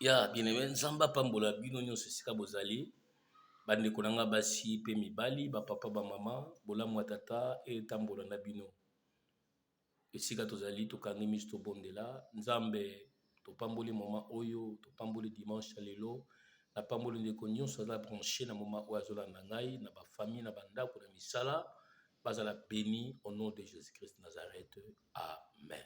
Ya bien aimé nzamba pambola bino nyonso esika bozali bandeko na nga basi pe mibali bapapa bamama bolamu ya tata etambola na bino esika tozali tokangi miso tobondela nzambe topamboli moma oyo topamboli dimanche ya lelo napamboli ndeko nyonso aza branché na moma oyo azolanda ngai na bafamille na bandako na misala bazala béni au nom de Jésus-Christ de Nazareth. Amen.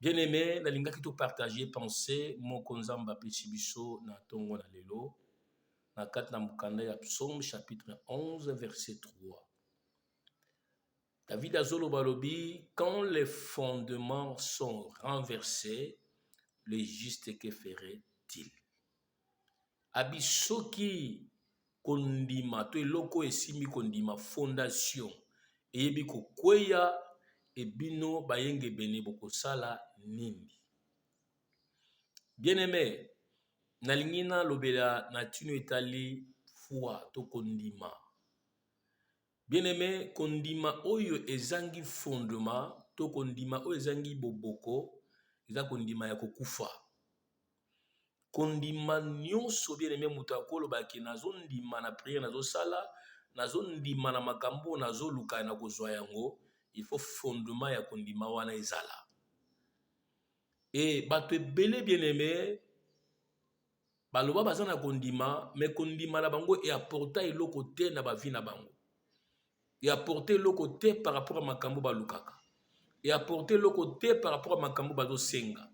Bien-aimé, nalingaki to partager pensée moko nzamba pesi biso na tongo na lelo na kati na mukanda ya Psaume chapitre 11 verset 3. David azoloba lobi, quand les fondements sont renversés, le juste que ferait-il? Abisoki kondima to eloko esimi kondima fondation eyebi kokweya ebino bayenge bene bokosala nini? Bien-aimé, nalingi nalobela na tino etali foi to kondima. Bien-aimé, kondima oyo ezangi fondement to kondima oyo ezangi boboko eza kondima ya kokufa. Kondima nyonso bien-aimé moto akolobaki nazondima na prière nazosala nazondima na makambo nazoluka na kozwa yango, il faut fondement ya kondima wana ezala. Et bato ebele bien-aimé baloba baza na kondima mais kondima na bango e apporta eloko te na bavi na bango. Et apporter eloko te par rapport à makambo balukaka. Et apporter eloko te par rapport à makambo bazosenga.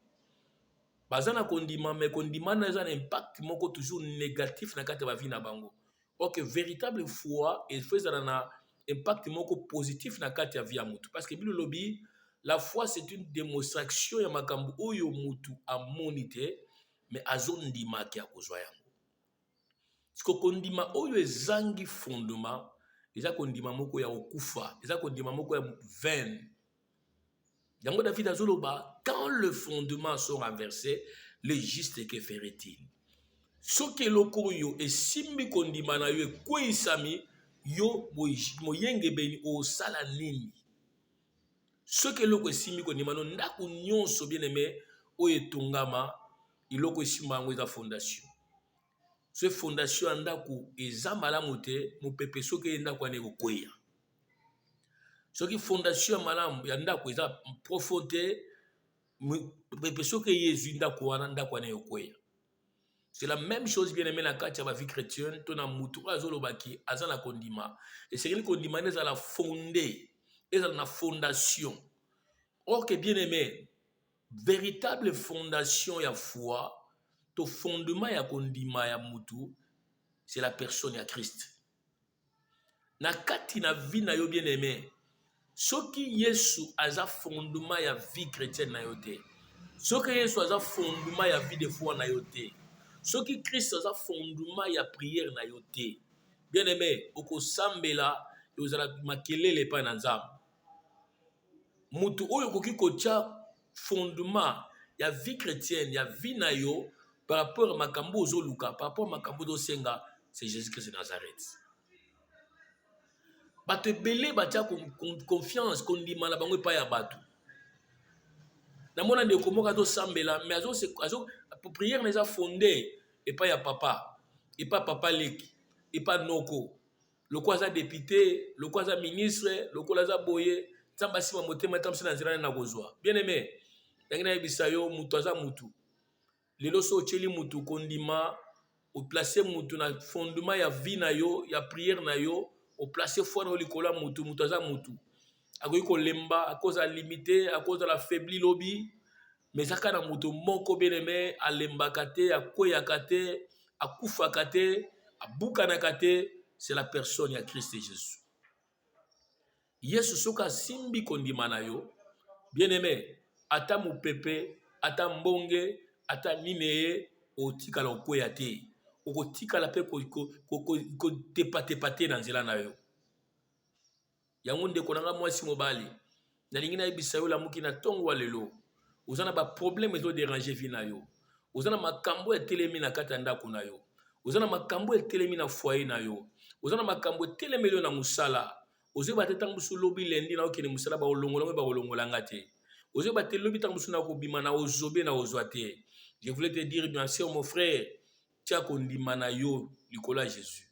Baza na kondima mais kondima na un impact moko toujours négatif na kati ya bavi na bango. Ok, véritable foi et fait na impact moko positif na kati ya vie ya mutu. Parce que bilo lobby, la foi c'est une démonstration ya makambo oyo mutu amoni te mais azondima ki akozwa yango. Siko kondima oyo ezangi fondement, eza kondima moko ya okufa, eza kondima moko ya vaine. Yango David azoloba, quand le fondement sont renversés, le juste que ferait-il? Soki eloko oyo esimbi kondima na yo ekweyisami, yo moyenge beni osala nini? Soki eloko esimbi kondima no ndako nyonso bien-aimé oyo etongama, eloko esimba yango eza fondation. Ce fondation ya ndako eza malamu te, mopepe soki ndako ane kokweya. Soki fondation ya malamu ya ndako eza profond te, mopepe soki yezu ndako wana ndako ane kokweya. C'est la même chose bien-aimé na kati ya ba vie chrétienne, to na mutu azolobaki azala kondima. Et c'est que kondima ezala fondé, ezala na fondation. Or que bien-aimé, véritable fondation ya foi, to fondement ya kondima ya mutu, c'est la personne ya Christ. Na kati na vie na yo bien-aimé, soki Yesu aza fondement ya vie chrétienne na yo te. Soki Yesu aza fondement ya vie de foi na yo te. Soki Christ aza fondement ya prière na yo te. Bien-aimé, okosambela yozala makelele pa na nzambe. Mutu oyo koki kotia fondement ya vie chrétienne, ya vie na yo par rapport à makambo ozoluka, par rapport à makambo dosenga, c'est Jésus-Christ de Nazareth. Bato ebele batia confiance kondima na bango epai ya bato. Na mona ndeko moko azosambela mais azo prière na eza fondée epai ya papa, epai papa leki, epai noko. Loko aza député, loko aza ministre, loko aza boye, nzamba sima motema tamsi na nzela na kozwa. Bien aimé, ndengena yebisa yo mutu aza mutu. Lelo so cheli mutu kondima, o placer mutu na fondement ya vie na yo, ya prière na yo, o placer foi na likolo mutu, mutu aza mutu. Akoki kolemba, à cause de limité, à cause de la faibli lobby, mais ça kana mutu moko bien-aimé, alemba kate, akoya kate, akufa kate, abukana kate, c'est la personne ya Christ Jésus. Yesu soka simbi kondima na yo, bien-aimé, ata mupepe, ata mbonge, ata nineye, otikala okoya te. Okotikala pe ko tepa na nzela na yo. Yango ndeko nanga mwasi mobali nalingi nayebisa yo lamuki na tongo wa lelo ozana ba problème ezo déranger vie na yo ozana makambo etelemi na kati ya ndako na yo ozana makambo etelemi na foyer na yo ozana makambo etelemeli na musala ozo bateta musu lobi lendi na okene musala ba olongola ngate ozo batelobi ta musu na kobima na ozobe na ozwa te. Je voulais te dire, bien sûr, mon frère, tia kondima na yo likola Jésus.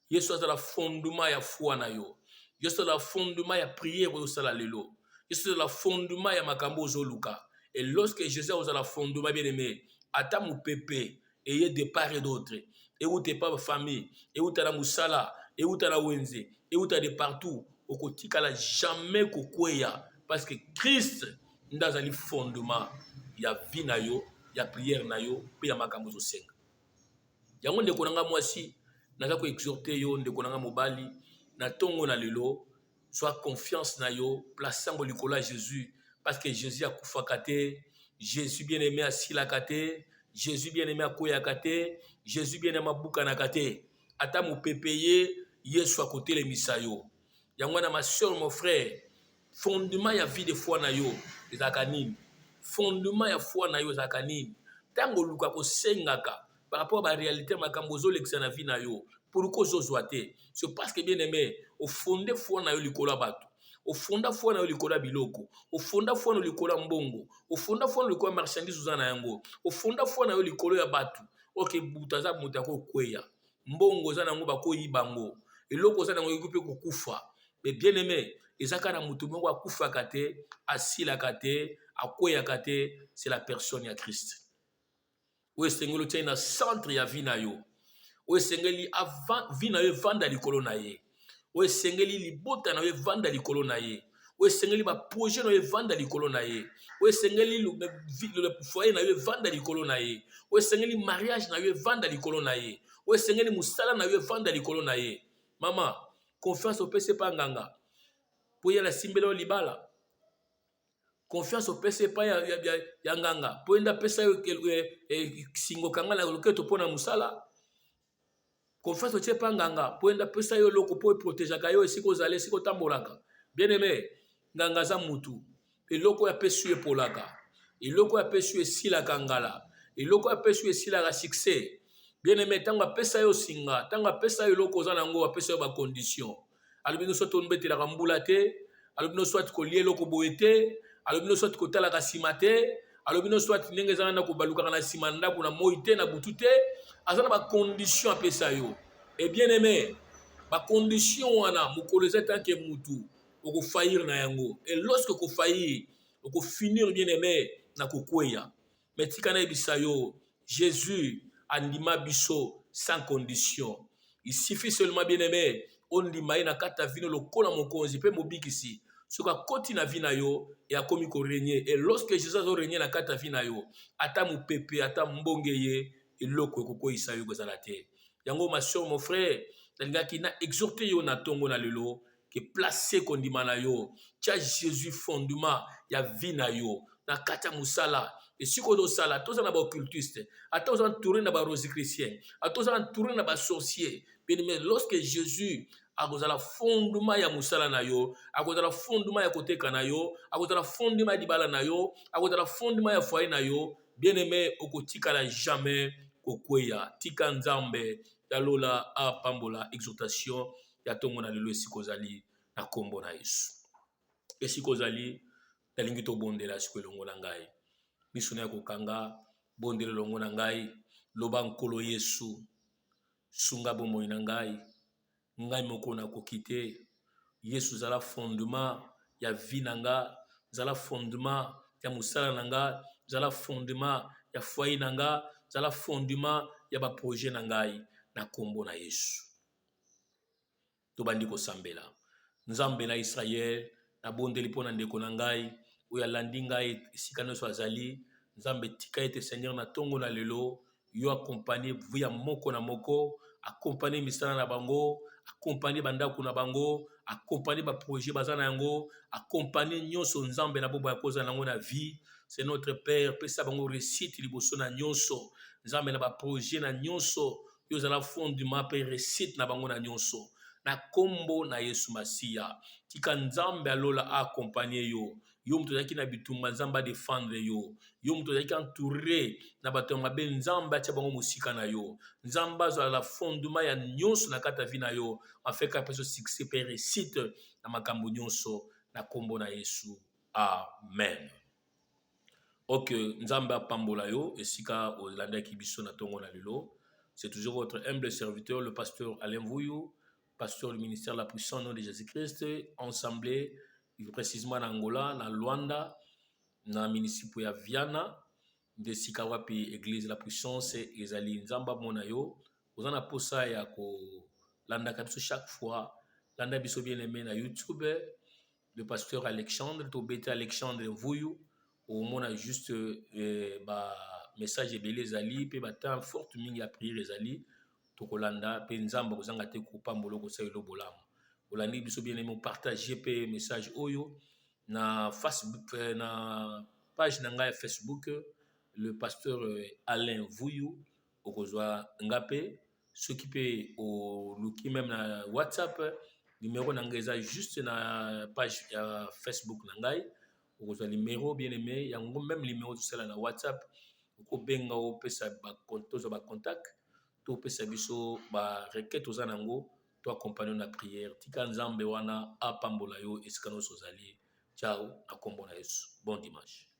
Yesu azala fondement ya foi na yo. Yesu azala fondement ya prière osala lelo. Yesu azala fondement ya makambo ozoluka. Et lorsque Jésus azala fondement bien aimé, ata mupepe eye de part et d'autre. Et où t'es pas famille, et où t'as la musala, et où t'as la wenze, et où t'as de partout, au kotika la jamais kokweya. Parce que Christ ndazali fondement ya vie na yo, ya prière na yo, pe ya makambo zosenga. Yango ndeko nanga mwasi, naza ko exhorter yo ndeko nanga mobali, na tongo na lelo, sois confiance na yo, place sango likola Jésus, parce que Jésus a kufakate, Jésus bien-aimé a silakate, Jésus bien-aimé a koyakate, Jésus bien-aimé a bukanakate. Ata mu pepeye, Yesu a côté les misayo. Yango na ma soeur, mon frère, fondement ya vie de foi na yo, ezakanini. Fondement ya foi na yo ezakanini. Tango luka ko sengaka, par rapport à la réalité, makambo zolekisa na vie na yo, pour ko zozwa te. C'est parce que bien aimé, au fondé foi na yo likola batu. Au fonda foi na yo likola biloko. Au fonda foi na yo likola mbongo. Au fonda foi na yo likola marchandise uzana yango. Au fonda foi na yo likolo ya batu. Ok, butaza mutako kweya. Mbongo zana yango bako yibango. Eloko zana yango yikupe kukufa. Mais bien aimé, ezaka na mutu moko akufa kate, asila kate, akweya kate, c'est la personne ya Christ. Ou esengeli tia na centre ya vie na yo. Ou esengeli avant vie na yo vanda likolo na ye. Ou esengeli libota na yo vanda likolo na ye. Ou esengeli ba projet na yo vanda likolo na ye. Ou esengeli le foyer na yo vanda likolo na ye. Ou esengeli mariage na yo vanda likolo na ye. Ou esengeli musala na yo vanda likolo na ye. Mama, confiance au PC pa nganga. Pour y la simbelo libala. Confiance au PC pa ya nganga. Pour enda pesa yo singo kanga la loketo pona musala. Confiance au tche pa nganga. Pour enda pesa yo loko po protéger kayo esiko zale esiko tambolaka. Bien aimé, nganga za mutu. Et loko ya pesu e polaka. Et loko ya pesu e sila kangala. Et loko ya pesu e sila la succès. Bien aimé, tanga pesa yo singa, tanga pesa yo loko za nango pesa yo ba condition. Alubino soit on bete la rambulate, alubino soit ko lié loko boete, alubino soit ko tala ka simate, alubino soit ndenge za na ko baluka na simanda kuna moite na butute, azana ba condition a pesa yo. Et bien aimé, ba condition wana mukoleza tanke mutu, oko faillir na yango. Et lorsque ko faillir, oko finir bien aimé na ko kweya. Mais tika na bisayo, Jésus andima biso sans condition. Il suffit seulement bien aimé, on ndima na kata vino lokola mokonzi pe mobikisi. Soka koti na vina yo et a komi ko régner. Et lorsque Jésus a régné na kata vina yo, ata mu pepe ata mbongeye eloko koko isayo kozala te. Yango ma soeur mon frère, talinga ki na exhorter yo na tongo na lelo que placer kondima na yo. Tia Jésus fondement ya vina yo na kata musala. Et si on a ça, tous on a occultiste, à tous on tourné dans les rosicruciens, à tous on tourné dans les sorciers. Mais lorsque Jésus a cause la fondement ya musala na yo, a cause la fondement ya côté kanayo, a cause la fondement di bala na yo, a cause la fondement ya foyer na yo, bien aimé okotika la jamais kokweya, tika nzambe ya lola a pambola exhortation ya tongo na lelo esikozali na kombo na Yesu. Esikozali talingi to bondela sikwelongo na ngai. Miso na kokanga bondele longo na ngai loba nkolo Yesu sunga bomoi na ngai moko na kokite Yesu zala fondement ya vie na nga zala fondement ya musala na nga zala fondement ya foyer na nga zala fondement ya ba projet na ngai na kombo na Yesu. Tobandi ko sambela nzambe na Israël na bondeli pona ndeko na ngai oya landi ngai esika nyonso azali. Nzambe tika ete Seigneur na tongo na lelo yo accompagner vuya moko na moko, accompagner misala na bango, accompagner bandako na bango, accompagner ba projet bazana yango, accompagner nyonso nzambe na bobo ya koza nango na vie. C'est notre Père, pesa bango réussite liboso na nyonso, nzambe na ba projet na nyonso, yo zala fondement pe réussite na bango na nyonso. Na kombo na Yesu Masia, tika nzambe alola accompagner yo. Yo mtu zaki na bitumba nzamba défendre yo. Yo mtu zaki entouré na bato mabe nzamba tia bango musika na yo. Nzamba zo la fondement ya nyonso na kata vi na yo. Afeka peso succès pe réussite na makambo nyonso na kombo na Yesu. Amen. Ok, Nzamba Pambola yo, esika Olanda Kibiso na tongo na lelo. C'est toujours votre humble serviteur, le pasteur Alain Vouyou, pasteur du ministère de la puissance au nom de Jésus-Christ, ensemble, précisément en Angola, na Luanda, na municipio ya Viana, de Sikawapi, église de la puissance, ezali Nzamba mona yo. Vous en a posa ya ko landa kabiso chaque fois, landa biso bien aimé na YouTube, le pasteur Alexandre, Tobete Alexandre Vouyou. Au moins juste ba message ebele ezali pe ba temps forte mingi ya prière ezali to kolanda pe nzamba kozanga te ko pambolo ko sa elo bolamu olandi biso bien aimé partager pe message oyo na Facebook na page na ngai ya Facebook le pasteur Alain Vouyou okozwa ngape soki pe o luki même na WhatsApp numéro na ngai eza juste na page ya Facebook na ngai. Vous avez numéro bien aimé, il y a même numéro tout ça na WhatsApp. Vous benga o pesa ba contact, to pesa biso ba requête aux anango, to accompagner na prière. Tika nzambe wana apambola yo eskano sozali. Ciao, na kombo na Yesu. Bon dimanche.